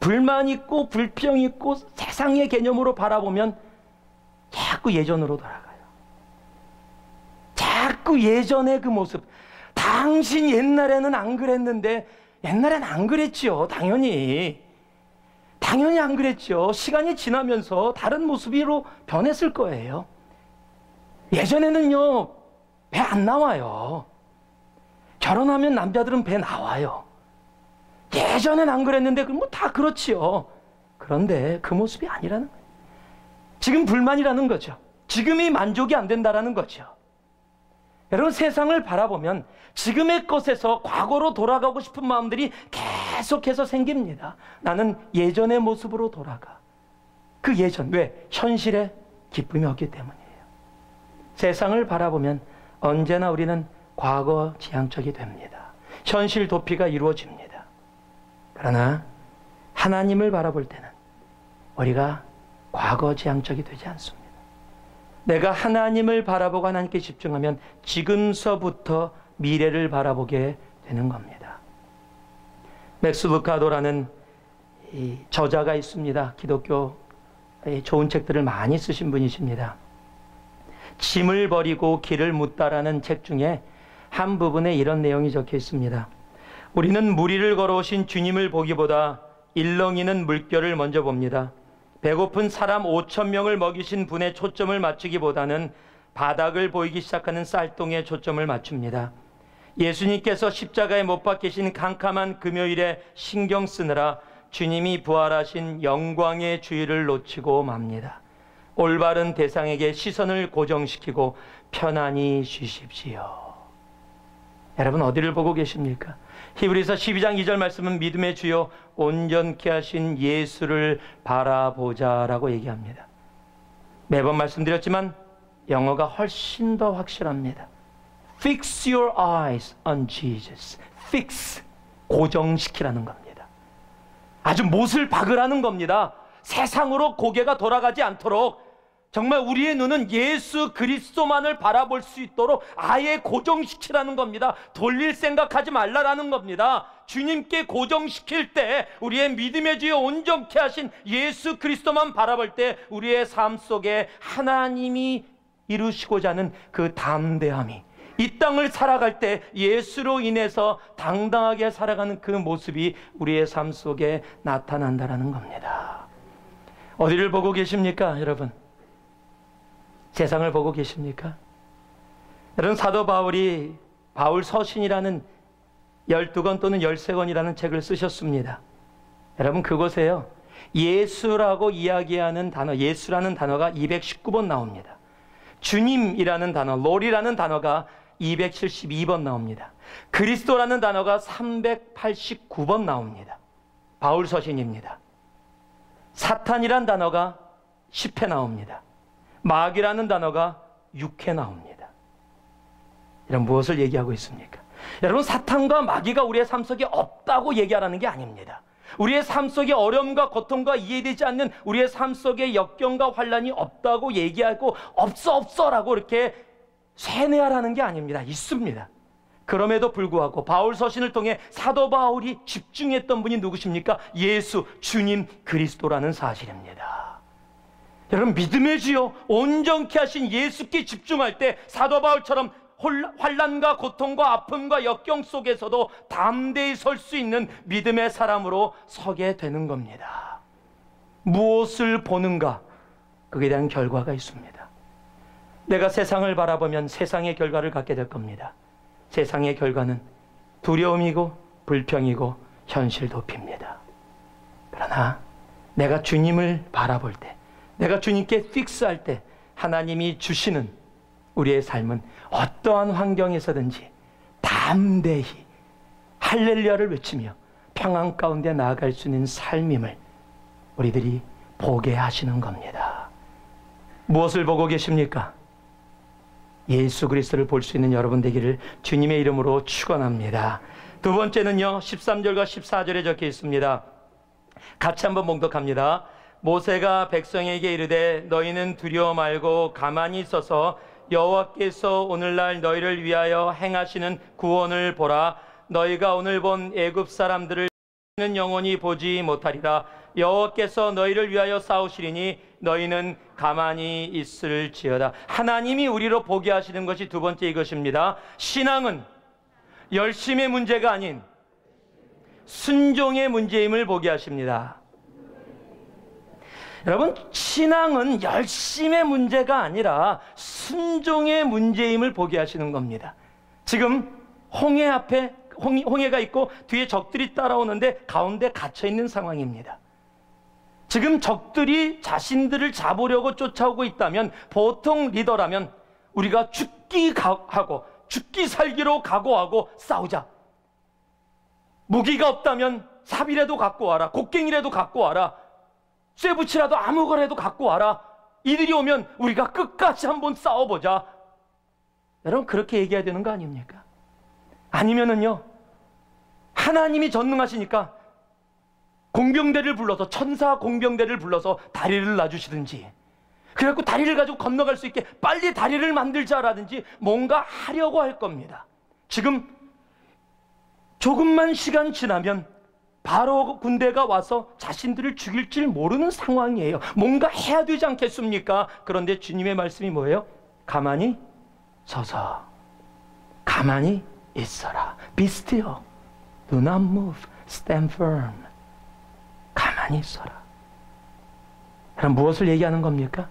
불만 있고 불평 있고 세상의 개념으로 바라보면 자꾸 예전으로 돌아가요. 자꾸 예전의 그 모습. 당신 옛날에는 안 그랬는데, 옛날엔 안 그랬지요. 당연히 안 그랬죠. 시간이 지나면서 다른 모습으로 변했을 거예요. 예전에는요 배 안 나와요. 결혼하면 남자들은 배 나와요. 예전엔 안 그랬는데 뭐 다 그렇지요. 그런데 그 모습이 아니라는 거예요. 지금 불만이라는 거죠. 지금이 만족이 안 된다라는 거죠. 여러분 세상을 바라보면 지금의 것에서 과거로 돌아가고 싶은 마음들이 계속해서 생깁니다. 나는 예전의 모습으로 돌아가. 그 예전, 왜? 현실에 기쁨이 없기 때문이에요. 세상을 바라보면 언제나 우리는 과거 지향적이 됩니다. 현실 도피가 이루어집니다. 그러나 하나님을 바라볼 때는 우리가 과거 지향적이 되지 않습니다. 내가 하나님을 바라보고 하나님께 집중하면 지금서부터 미래를 바라보게 되는 겁니다. 맥스 루카도라는 이 저자가 있습니다. 기독교 좋은 책들을 많이 쓰신 분이십니다. 짐을 버리고 길을 묻다라는 책 중에 한 부분에 이런 내용이 적혀 있습니다. 우리는 무리를 걸어오신 주님을 보기보다 일렁이는 물결을 먼저 봅니다. 배고픈 사람 5,000명을 먹이신 분의 초점을 맞추기보다는 바닥을 보이기 시작하는 쌀똥에 초점을 맞춥니다. 예수님께서 십자가에 못 박히신 캄캄한 금요일에 신경 쓰느라 주님이 부활하신 영광의 주의를 놓치고 맙니다. 올바른 대상에게 시선을 고정시키고 편안히 쉬십시오. 여러분 어디를 보고 계십니까? 히브리서 12장 2절 말씀은 믿음의 주요 온전케 하신 예수를 바라보자라고 얘기합니다. 매번 말씀드렸지만 영어가 훨씬 더 확실합니다. Fix your eyes on Jesus. Fix, 고정시키라는 겁니다. 아주 못을 박으라는 겁니다. 세상으로 고개가 돌아가지 않도록 정말 우리의 눈은 예수 그리스도만을 바라볼 수 있도록 아예 고정시키라는 겁니다. 돌릴 생각하지 말라라는 겁니다. 주님께 고정시킬 때 우리의 믿음의 주여 온전케 하신 예수 그리스도만 바라볼 때 우리의 삶 속에 하나님이 이루시고자 하는 그 담대함이, 이 땅을 살아갈 때 예수로 인해서 당당하게 살아가는 그 모습이 우리의 삶 속에 나타난다는 겁니다. 어디를 보고 계십니까, 여러분? 세상을 보고 계십니까? 여러분, 사도 바울이 바울 서신이라는 12권 또는 13권이라는 책을 쓰셨습니다. 여러분, 그곳에요, 예수라고 이야기하는 단어, 예수라는 단어가 219번 나옵니다. 주님이라는 단어, 롤이라는 단어가 272번 나옵니다. 그리스도라는 단어가 389번 나옵니다. 바울 서신입니다. 사탄이란 단어가 10회 나옵니다. 마귀라는 단어가 6회 나옵니다. 이런 무엇을 얘기하고 있습니까? 여러분, 사탄과 마귀가 우리의 삶 속에 없다고 얘기하라는 게 아닙니다. 우리의 삶 속에 어려움과 고통과 이해되지 않는 우리의 삶 속에 역경과 환난이 없다고 얘기하고 없어라고 이렇게 세뇌하라는 게 아닙니다. 있습니다. 그럼에도 불구하고 바울 서신을 통해 사도 바울이 집중했던 분이 누구십니까? 예수, 주님 그리스도라는 사실입니다. 여러분, 믿음의 주요 온전케 하신 예수께 집중할 때 사도 바울처럼 환난과 고통과 아픔과 역경 속에서도 담대히 설 수 있는 믿음의 사람으로 서게 되는 겁니다. 무엇을 보는가? 그에 대한 결과가 있습니다. 내가 세상을 바라보면 세상의 결과를 갖게 될 겁니다. 세상의 결과는 두려움이고 불평이고 현실 도피입니다. 그러나 내가 주님을 바라볼 때, 내가 주님께 픽스할 때 하나님이 주시는 우리의 삶은 어떠한 환경에서든지 담대히 할렐루야를 외치며 평안 가운데 나아갈 수 있는 삶임을 우리들이 보게 하시는 겁니다. 무엇을 보고 계십니까? 예수 그리스도를 볼 수 있는 여러분 되기를 주님의 이름으로 축원합니다. 두 번째는요, 13절과 14절에 적혀 있습니다. 같이 한번 봉독합니다. 모세가 백성에게 이르되 너희는 두려워 말고 가만히 있어서 여호와께서 오늘날 너희를 위하여 행하시는 구원을 보라. 너희가 오늘 본 애굽 사람들을 영원히 보지 못하리라. 여호와께서 너희를 위하여 싸우시리니 너희는 가만히 있을지어다. 하나님이 우리로 보게 하시는 것이 두 번째 이것입니다. 신앙은 열심의 문제가 아닌 순종의 문제임을 보게 하십니다. 여러분, 신앙은 열심의 문제가 아니라 순종의 문제임을 보게 하시는 겁니다. 지금 홍해 앞에 홍해가 있고 뒤에 적들이 따라오는데 가운데 갇혀있는 상황입니다. 지금 적들이 자신들을 잡으려고 쫓아오고 있다면, 보통 리더라면 우리가 죽기 살기로 각오하고 싸우자. 무기가 없다면 삽이라도 갖고 와라, 곡괭이라도 갖고 와라, 쇠붙이라도 아무 거라도 갖고 와라. 이들이 오면 우리가 끝까지 한번 싸워보자. 여러분, 그렇게 얘기해야 되는 거 아닙니까? 아니면은요, 하나님이 전능하시니까 공병대를 불러서, 천사 공병대를 불러서 다리를 놔주시든지, 그래갖고 다리를 가지고 건너갈 수 있게 빨리 다리를 만들자라든지 뭔가 하려고 할 겁니다. 지금 조금만 시간 지나면 바로 군대가 와서 자신들을 죽일 줄 모르는 상황이에요. 뭔가 해야 되지 않겠습니까? 그런데 주님의 말씀이 뭐예요? 가만히 서서, 가만히 있어라. Be still. Do not move. Stand firm. 가만히 있어라. 그럼 무엇을 얘기하는 겁니까?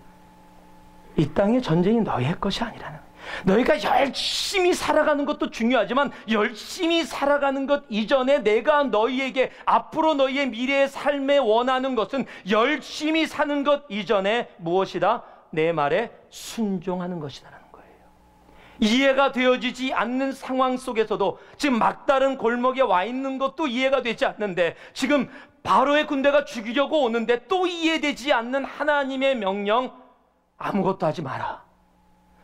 이 땅의 전쟁이 너희의 것이 아니라는 거예요. 너희가 열심히 살아가는 것도 중요하지만 열심히 살아가는 것 이전에 내가 너희에게 앞으로 너희의 미래의 삶에 원하는 것은 열심히 사는 것 이전에 무엇이다? 내 말에 순종하는 것이다라는 거예요. 이해가 되어지지 않는 상황 속에서도 지금 막다른 골목에 와 있는 것도 이해가 되지 않는데 지금 바로의 군대가 죽이려고 오는데 또 이해되지 않는 하나님의 명령, 아무것도 하지 마라.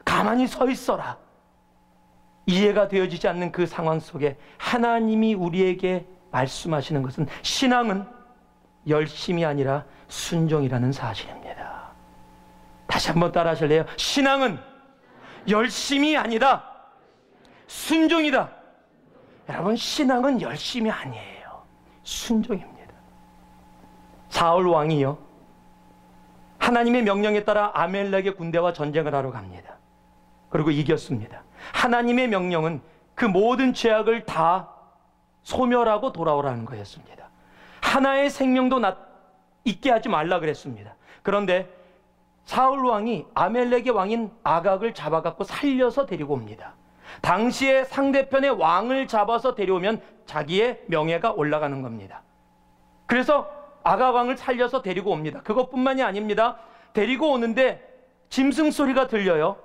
가만히 서 있어라. 이해가 되어지지 않는 그 상황 속에 하나님이 우리에게 말씀하시는 것은 신앙은 열심이 아니라 순종이라는 사실입니다. 다시 한번 따라 하실래요? 신앙은 열심이 아니다. 순종이다. 여러분, 신앙은 열심이 아니에요. 순종입니다. 사울 왕이요, 하나님의 명령에 따라 아멜렉의 군대와 전쟁을 하러 갑니다. 그리고 이겼습니다. 하나님의 명령은 그 모든 죄악을 다 소멸하고 돌아오라는 거였습니다. 하나의 생명도 있게 하지 말라 그랬습니다. 그런데 사울 왕이 아멜렉의 왕인 아각을 잡아갖고 살려서 데리고 옵니다. 당시에 상대편의 왕을 잡아서 데려오면 자기의 명예가 올라가는 겁니다. 그래서 아각 왕을 살려서 데리고 옵니다. 그것뿐만이 아닙니다. 데리고 오는데 짐승 소리가 들려요.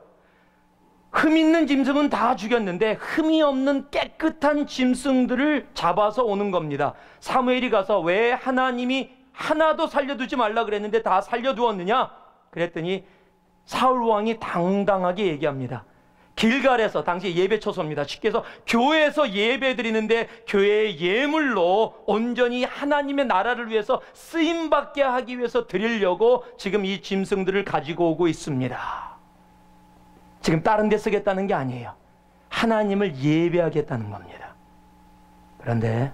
흠 있는 짐승은 다 죽였는데 흠이 없는 깨끗한 짐승들을 잡아서 오는 겁니다. 사무엘이 가서 왜 하나님이 하나도 살려두지 말라 그랬는데 다 살려두었느냐? 그랬더니 사울 왕이 당당하게 얘기합니다. 길갈에서, 당시 예배 처소입니다. 쉽게 해서 교회에서 예배 드리는데 교회의 예물로 온전히 하나님의 나라를 위해서 쓰임받게 하기 위해서 드리려고 지금 이 짐승들을 가지고 오고 있습니다. 지금 다른 데 쓰겠다는 게 아니에요. 하나님을 예배하겠다는 겁니다. 그런데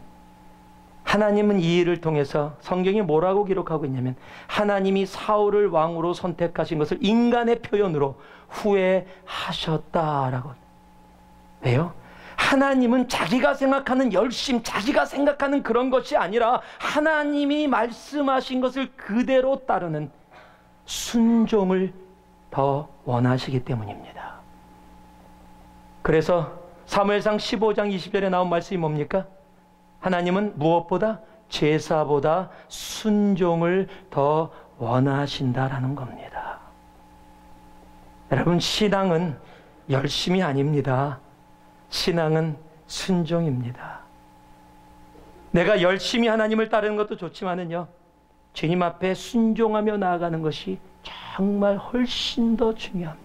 하나님은 이 일을 통해서 성경이 뭐라고 기록하고 있냐면 하나님이 사울을 왕으로 선택하신 것을 인간의 표현으로 후회하셨다라고. 왜요? 하나님은 자기가 생각하는 열심, 자기가 생각하는 그런 것이 아니라 하나님이 말씀하신 것을 그대로 따르는 순종을 더 원하시기 때문입니다. 그래서 사무엘상 15장 20절에 나온 말씀이 뭡니까? 하나님은 무엇보다 제사보다 순종을 더 원하신다라는 겁니다. 여러분, 신앙은 열심이 아닙니다. 신앙은 순종입니다. 내가 열심히 하나님을 따르는 것도 좋지만은요, 주님 앞에 순종하며 나아가는 것이 정말 훨씬 더 중요합니다.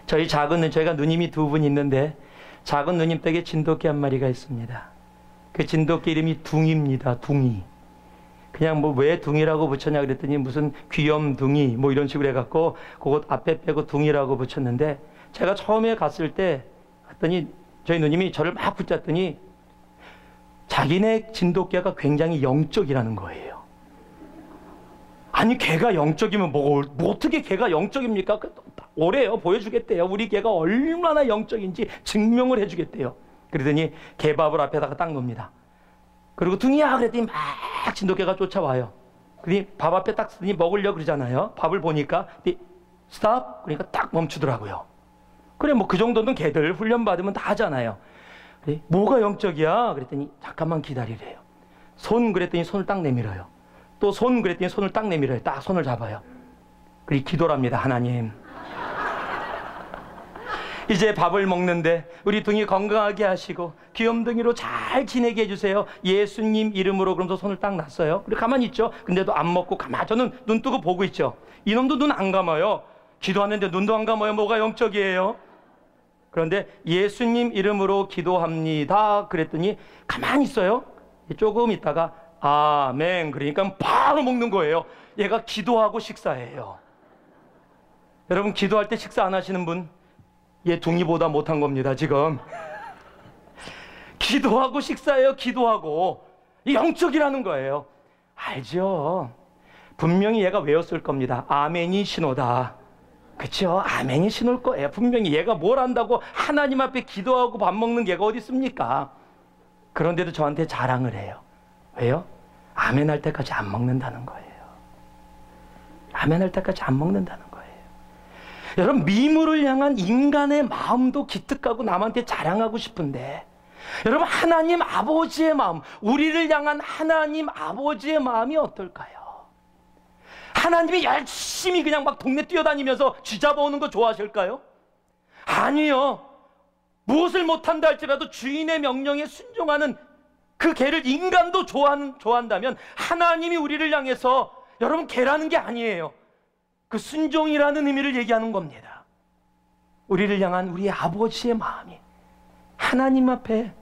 저희가 누님이 두 분 있는데 작은 누님 댁에 진돗개 한 마리가 있습니다. 그 진돗개 이름이 둥이입니다. 둥이. 그냥 뭐 왜 둥이라고 붙였냐 그랬더니 무슨 귀염둥이 뭐 이런 식으로 해갖고 그것 앞에 빼고 둥이라고 붙였는데, 제가 처음에 갔을 때 갔더니 저희 누님이 저를 막 붙잡더니 자기네 진돗개가 굉장히 영적이라는 거예요. 아니, 개가 영적이면 뭐 어떻게 개가 영적입니까? 오래요. 보여주겠대요. 우리 개가 얼마나 영적인지 증명을 해주겠대요. 그러더니 개밥을 앞에다가 딱 놓습니다. 그리고 둥이야 그랬더니 막 진돗개가 쫓아와요. 그러니 밥 앞에 딱 쓰더니 먹으려고 그러잖아요. 밥을 보니까 스탑! 그러니까 딱 멈추더라고요. 그래, 뭐 그 정도는 개들 훈련받으면 다 하잖아요. 그래, 뭐가 영적이야? 그랬더니 잠깐만 기다리래요. 손 그랬더니 손을 딱 내밀어요. 또 손 그랬더니 손을 딱 내밀어요. 딱 손을 잡아요. 그리고 기도를 합니다. 하나님, 이제 밥을 먹는데 우리 둥이 건강하게 하시고 귀염둥이로 잘 지내게 해주세요. 예수님 이름으로. 그러면서 손을 딱 놨어요. 그리고 가만히 있죠. 근데도 안 먹고 저는 눈 뜨고 보고 있죠. 이놈도 눈 안 감아요. 기도하는데 눈도 안 감아요. 뭐가 영적이에요? 그런데 예수님 이름으로 기도합니다 그랬더니 가만히 있어요. 조금 있다가 아멘 그러니까 바로 먹는 거예요. 얘가 기도하고 식사해요. 여러분, 기도할 때 식사 안 하시는 분, 얘 둥이보다 못한 겁니다 지금. 기도하고 식사해요. 기도하고. 영적이라는 거예요. 알죠? 분명히 얘가 외웠을 겁니다. 아멘이 신호다. 그렇죠? 아멘이 신호일 거예요. 분명히 얘가 뭘 안다고 하나님 앞에 기도하고 밥 먹는 개가 어디 있습니까? 그런데도 저한테 자랑을 해요. 왜요? 아멘 할 때까지 안 먹는다는 거예요. 아멘 할 때까지 안 먹는다는 거예요. 여러분, 미물을 향한 인간의 마음도 기특하고 남한테 자랑하고 싶은데, 여러분, 하나님 아버지의 마음, 우리를 향한 하나님 아버지의 마음이 어떨까요? 하나님이 열심히 그냥 막 동네 뛰어다니면서 쥐 잡아오는 거 좋아하실까요? 아니요. 무엇을 못한다 할지라도 주인의 명령에 순종하는 그 개를 인간도 좋아한다면 하나님이 우리를 향해서, 여러분, 개라는 게 아니에요. 그 순종이라는 의미를 얘기하는 겁니다. 우리를 향한 우리 아버지의 마음이 하나님 앞에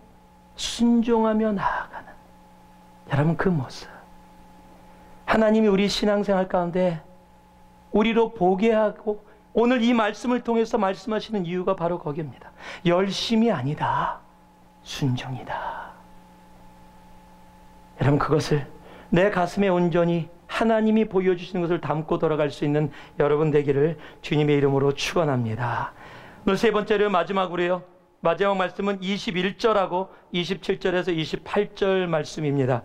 순종하며 나아가는, 여러분, 그 모습. 하나님이 우리 신앙생활 가운데 우리로 보게 하고 오늘 이 말씀을 통해서 말씀하시는 이유가 바로 거기입니다. 열심이 아니다, 순종이다. 여러분, 그것을 내 가슴에 온전히 하나님이 보여주시는 것을 담고 돌아갈 수 있는 여러분 되기를 주님의 이름으로 축원합니다. 오늘 세 번째로 마지막으로요, 마지막 말씀은 21절하고 27절에서 28절 말씀입니다.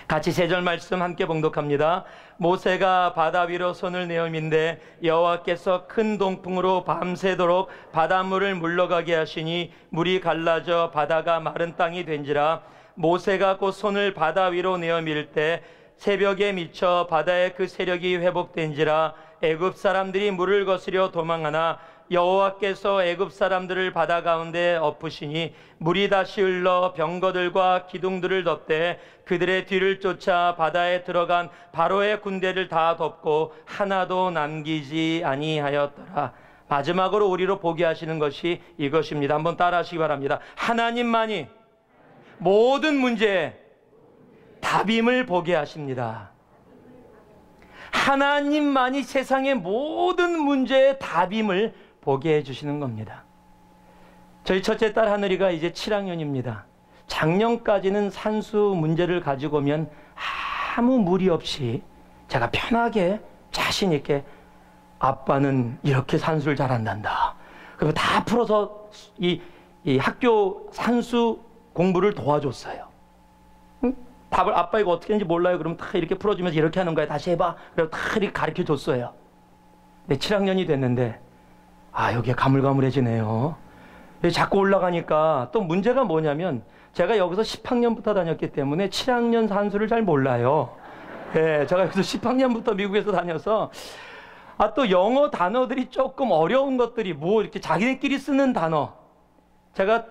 같이 세 절 말씀 함께 봉독합니다. 모세가 바다 위로 손을 내어민데 여호와께서 큰 동풍으로 밤새도록 바닷물을 물러가게 하시니 물이 갈라져 바다가 마른 땅이 된지라. 모세가 곧 손을 바다 위로 내어밀 때 새벽에 미쳐 바다의 그 세력이 회복된지라. 애굽 사람들이 물을 거스려 도망하나 여호와께서 애굽 사람들을 바다 가운데 엎으시니 물이 다시 흘러 병거들과 기둥들을 덮되 그들의 뒤를 쫓아 바다에 들어간 바로의 군대를 다 덮고 하나도 남기지 아니하였더라. 마지막으로 우리로 보게 하시는 것이 이것입니다. 한번 따라 하시기 바랍니다. 하나님만이 모든 문제에 답임을 보게 하십니다. 하나님만이 세상의 모든 문제의 답임을 보게 해주시는 겁니다. 저희 첫째 딸 하늘이가 이제 7학년입니다. 작년까지는 산수 문제를 가지고 오면 아무 무리 없이 제가 편하게 자신 있게 아빠는 이렇게 산수를 잘한단다. 그리고 다 풀어서 이 학교 산수 공부를 도와줬어요. 답을 아빠 이거 어떻게 하는지 몰라요. 그러면 다 이렇게 풀어주면서 이렇게 하는 거야. 다시 해봐. 그리고 다 이렇게 가르쳐 줬어요. 근데 7학년이 됐는데 여기에 가물가물해지네요. 자꾸 올라가니까 또 문제가 뭐냐면 제가 여기서 10학년부터 다녔기 때문에 7학년 산수를 잘 몰라요. 네, 제가 여기서 10학년부터 미국에서 다녀서 또 영어 단어들이 조금 어려운 것들이 이렇게 자기네끼리 쓰는 단어, 제가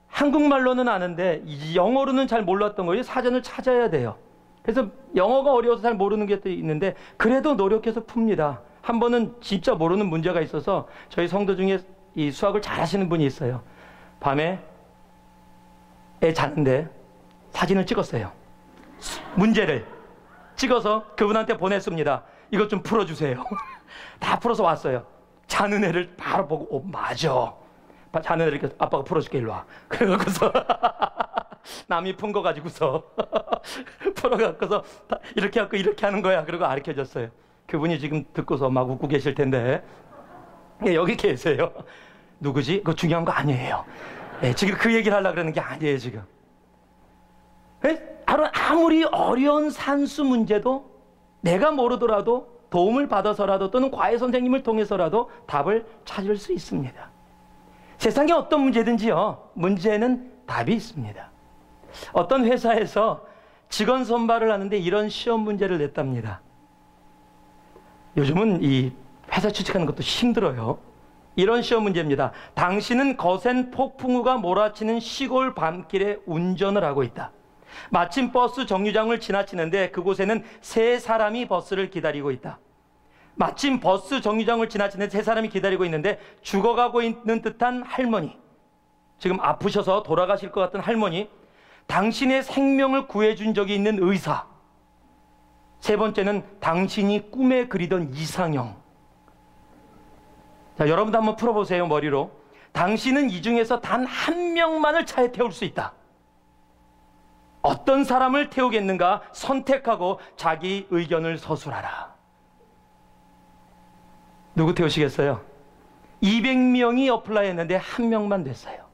한국말로는 아는데 영어로는 잘 몰랐던 거예요. 사전을 찾아야 돼요. 그래서 영어가 어려워서 잘 모르는 게 또 있는데 그래도 노력해서 풉니다. 한 번은 진짜 모르는 문제가 있어서 저희 성도 중에 이 수학을 잘하시는 분이 있어요. 밤에 애 자는데 사진을 찍었어요. 문제를 찍어서 그분한테 보냈습니다. 이것 좀 풀어주세요. 다 풀어서 왔어요. 자는 애를 바로 보고 맞아. 자는 애를 이렇게 아빠가 풀어줄게 일로 와. 그래갖고서 남이 푼 거 가지고서 풀어갖고서 이렇게 하고 이렇게 하는 거야. 그러고 가르쳐줬어요. 그분이 지금 듣고서 막 웃고 계실 텐데 여기 계세요. 누구지? 그거 중요한 거 아니에요. 지금 그 얘기를 하려고 그러는 게 아니에요 지금. 아무리 어려운 산수 문제도 내가 모르더라도 도움을 받아서라도 또는 과외 선생님을 통해서라도 답을 찾을 수 있습니다. 세상에 어떤 문제든지요, 문제는 답이 있습니다. 어떤 회사에서 직원 선발을 하는데 이런 시험 문제를 냈답니다. 요즘은 이 회사 취직하는 것도 힘들어요. 이런 시험 문제입니다. 당신은 거센 폭풍우가 몰아치는 시골 밤길에 운전을 하고 있다. 마침 버스 정류장을 지나치는데 그곳에는 세 사람이 버스를 기다리고 있다. 마침 버스 정류장을 지나치는 세 사람이 기다리고 있는데 죽어가고 있는 듯한 할머니, 지금 아프셔서 돌아가실 것 같은 할머니, 당신의 생명을 구해준 적이 있는 의사, 세 번째는 당신이 꿈에 그리던 이상형. 자, 여러분도 한번 풀어보세요. 머리로. 당신은 이 중에서 단 한 명만을 차에 태울 수 있다. 어떤 사람을 태우겠는가 선택하고 자기 의견을 서술하라. 누구 태우시겠어요? 200명이 어플라이 했는데 한 명만 됐어요.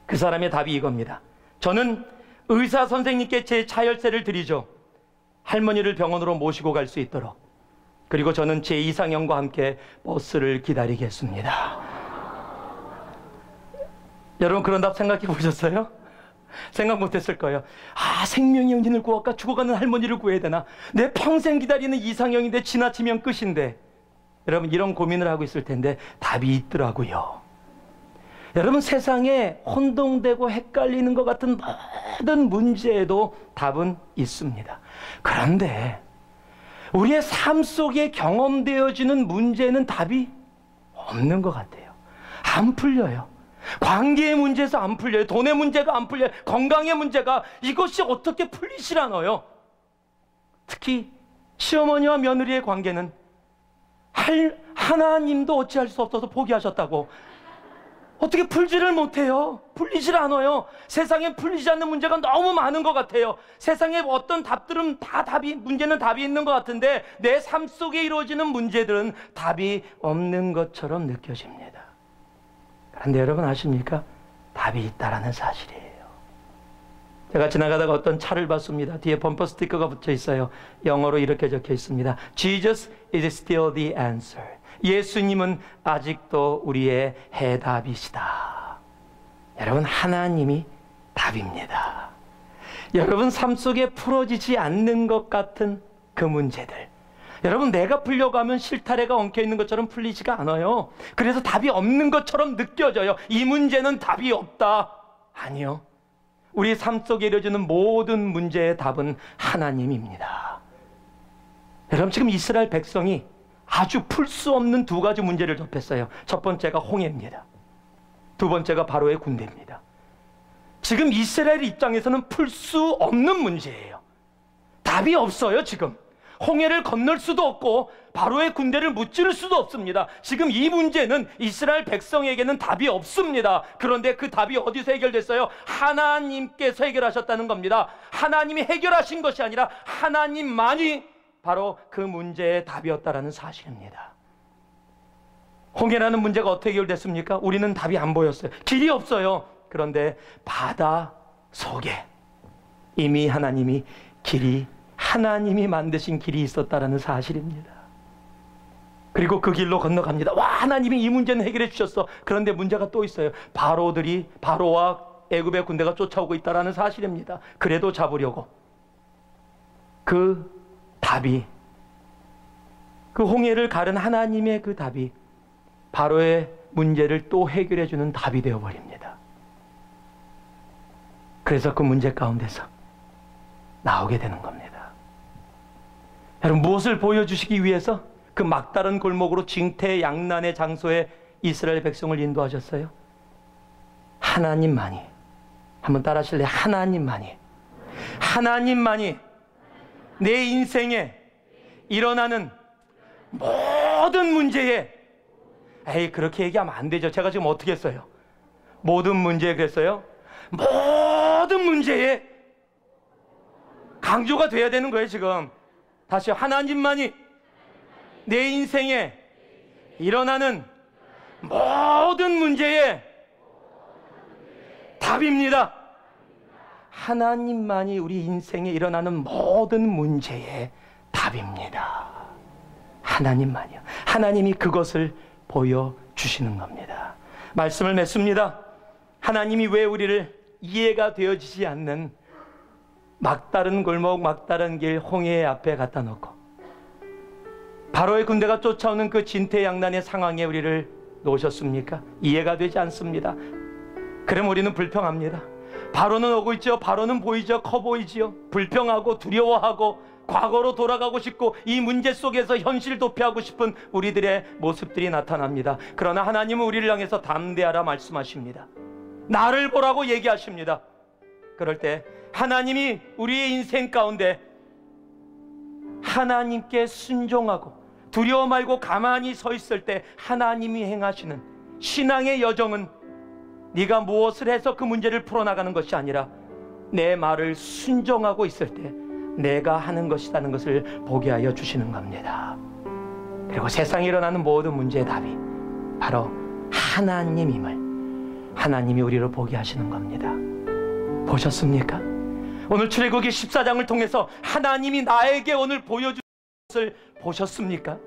그 사람의 답이 이겁니다. 저는 의사 선생님께 제 차열세를 드리죠. 할머니를 병원으로 모시고 갈 수 있도록. 그리고 저는 제 이상형과 함께 버스를 기다리겠습니다. 여러분 그런 답 생각해 보셨어요? 생각 못했을 거예요. 생명의 연인을 구할까? 죽어가는 할머니를 구해야 되나? 내 평생 기다리는 이상형인데 지나치면 끝인데. 여러분 이런 고민을 하고 있을 텐데 답이 있더라고요. 여러분 세상에 혼동되고 헷갈리는 것 같은 모든 문제에도 답은 있습니다. 그런데 우리의 삶 속에 경험되어지는 문제는 답이 없는 것 같아요. 안 풀려요. 관계의 문제에서 안 풀려요. 돈의 문제가 안 풀려요. 건강의 문제가, 이것이 어떻게 풀리질 않아요. 특히 시어머니와 며느리의 관계는 하나님도 어찌할 수 없어서 포기하셨다고 어떻게 풀지를 못해요. 풀리질 않아요. 세상에 풀리지 않는 문제가 너무 많은 것 같아요. 세상에 어떤 답들은 다 문제는 답이 있는 것 같은데 내 삶 속에 이루어지는 문제들은 답이 없는 것처럼 느껴집니다. 그런데 여러분 아십니까? 답이 있다라는 사실이에요. 제가 지나가다가 어떤 차를 봤습니다. 뒤에 범퍼 스티커가 붙여 있어요. 영어로 이렇게 적혀 있습니다. Jesus is still the answer. 예수님은 아직도 우리의 해답이시다. 여러분 하나님이 답입니다. 여러분 삶 속에 풀어지지 않는 것 같은 그 문제들, 여러분 내가 풀려고 하면 실타래가 엉켜있는 것처럼 풀리지가 않아요. 그래서 답이 없는 것처럼 느껴져요. 이 문제는 답이 없다. 아니요, 우리 삶 속에 이루어지는 모든 문제의 답은 하나님입니다. 여러분 지금 이스라엘 백성이 아주 풀 수 없는 두 가지 문제를 접했어요. 첫 번째가 홍해입니다. 두 번째가 바로의 군대입니다. 지금 이스라엘 입장에서는 풀 수 없는 문제예요. 답이 없어요. 지금 홍해를 건널 수도 없고 바로의 군대를 무찌를 수도 없습니다. 지금 이 문제는 이스라엘 백성에게는 답이 없습니다. 그런데 그 답이 어디서 해결됐어요? 하나님께서 해결하셨다는 겁니다. 하나님이 해결하신 것이 아니라 하나님만이 바로 그 문제의 답이었다라는 사실입니다. 홍해라는 문제가 어떻게 해결됐습니까? 우리는 답이 안 보였어요. 길이 없어요. 그런데 바다 속에 이미 하나님이 만드신 길이 있었다라는 사실입니다. 그리고 그 길로 건너갑니다. 와, 하나님이 이 문제는 해결해 주셨어. 그런데 문제가 또 있어요. 바로와 애굽의 군대가 쫓아오고 있다라는 사실입니다. 그래도 잡으려고 그 답이, 그 홍해를 가른 하나님의 그 답이 바로의 문제를 또 해결해 주는 답이 되어버립니다. 그래서 그 문제 가운데서 나오게 되는 겁니다. 여러분 무엇을 보여주시기 위해서 그 막다른 골목으로 징태양난의 장소에 이스라엘 백성을 인도하셨어요? 하나님만이, 한번 따라 하실래요? 하나님만이 내 인생에 일어나는 모든 문제에, 그렇게 얘기하면 안 되죠. 제가 지금 어떻게 했어요? 모든 문제에 그랬어요? 모든 문제에 강조가 돼야 되는 거예요. 지금 다시 하나님만이 내 인생에 일어나는 모든 문제에 답입니다. 하나님만이 우리 인생에 일어나는 모든 문제의 답입니다. 하나님만이요. 하나님이 그것을 보여주시는 겁니다. 말씀을 맺습니다. 하나님이 왜 우리를 이해가 되어지지 않는 막다른 골목, 막다른 길, 홍해 앞에 갖다 놓고 바로의 군대가 쫓아오는 그 진퇴양난의 상황에 우리를 놓으셨습니까? 이해가 되지 않습니다. 그럼 우리는 불평합니다. 바로는 오고 있죠. 바로는 보이죠. 커 보이지요. 불평하고 두려워하고 과거로 돌아가고 싶고 이 문제 속에서 현실 도피하고 싶은 우리들의 모습들이 나타납니다. 그러나 하나님은 우리를 향해서 담대하라 말씀하십니다. 나를 보라고 얘기하십니다. 그럴 때 하나님이 우리의 인생 가운데 하나님께 순종하고 두려워 말고 가만히 서 있을 때 하나님이 행하시는 신앙의 여정은 네가 무엇을 해서 그 문제를 풀어나가는 것이 아니라 내 말을 순종하고 있을 때 내가 하는 것이라는 것을 보게 하여 주시는 겁니다. 그리고 세상에 일어나는 모든 문제의 답이 바로 하나님임을 하나님이 우리로 보게 하시는 겁니다. 보셨습니까? 오늘 출애굽기 14장을 통해서 하나님이 나에게 오늘 보여준 것을 보셨습니까?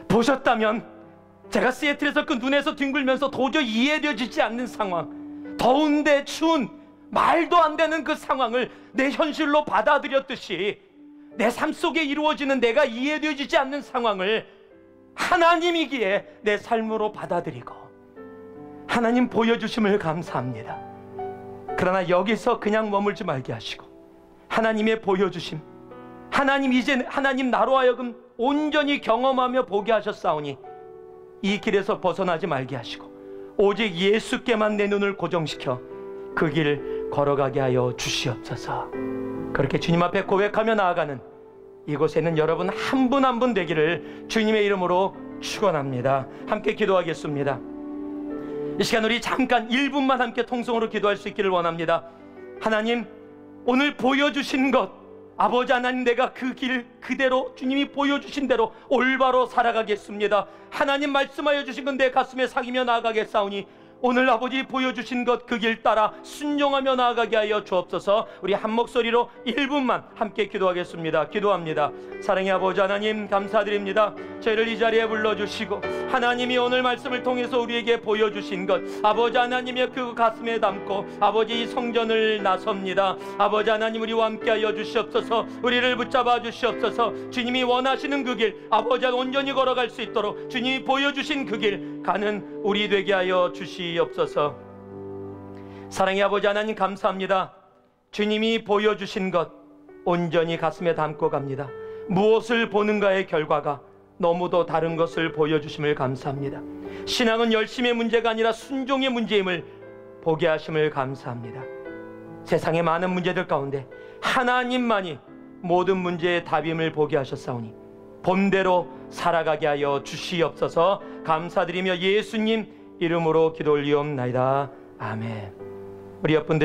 보셨다면 제가 시애틀에서 그 눈에서 뒹굴면서 도저히 이해되어지지 않는 상황, 더운데 추운 말도 안 되는 그 상황을 내 현실로 받아들였듯이 내 삶 속에 이루어지는 내가 이해되어지지 않는 상황을 하나님이기에 내 삶으로 받아들이고 하나님 보여주심을 감사합니다. 그러나 여기서 그냥 머물지 말게 하시고 하나님의 보여주심, 하나님 나로 하여금 온전히 경험하며 보게 하셨사오니 이 길에서 벗어나지 말게 하시고 오직 예수께만 내 눈을 고정시켜 그 길 걸어가게 하여 주시옵소서. 그렇게 주님 앞에 고백하며 나아가는 이곳에는 여러분 한 분 한 분 되기를 주님의 이름으로 축원합니다. 함께 기도하겠습니다. 이 시간 우리 잠깐 1분만 함께 통성으로 기도할 수 있기를 원합니다. 하나님, 오늘 보여주신 것, 아버지 하나님, 내가 그 길 그대로 주님이 보여주신 대로 올바로 살아가겠습니다. 하나님 말씀하여 주신 건 내 가슴에 새기며 나아가겠사오니 오늘 아버지 보여주신 것 그 길 따라 순종하며 나아가게 하여 주옵소서. 우리 한 목소리로 1분만 함께 기도하겠습니다. 기도합니다. 사랑의 아버지 하나님, 감사드립니다. 저희를 이 자리에 불러주시고 하나님이 오늘 말씀을 통해서 우리에게 보여주신 것, 아버지 하나님의 그 가슴에 담고 아버지 이 성전을 나섭니다. 아버지 하나님, 우리와 함께 하여 주시옵소서. 우리를 붙잡아 주시옵소서. 주님이 원하시는 그 길, 아버지 온전히 걸어갈 수 있도록 주님이 보여주신 그 길 가는 우리 되게 하여 주시옵소서. 사랑의 아버지 하나님, 감사합니다. 주님이 보여주신 것 온전히 가슴에 담고 갑니다. 무엇을 보는가의 결과가 너무도 다른 것을 보여주심을 감사합니다. 신앙은 열심의 문제가 아니라 순종의 문제임을 보게 하심을 감사합니다. 세상의 많은 문제들 가운데 하나님만이 모든 문제의 답임을 보게 하셨사오니 본대로 살아가게 하여 주시옵소서. 감사드리며 예수님 이름으로 기도 올리옵나이다. 아멘. 우리 옆분들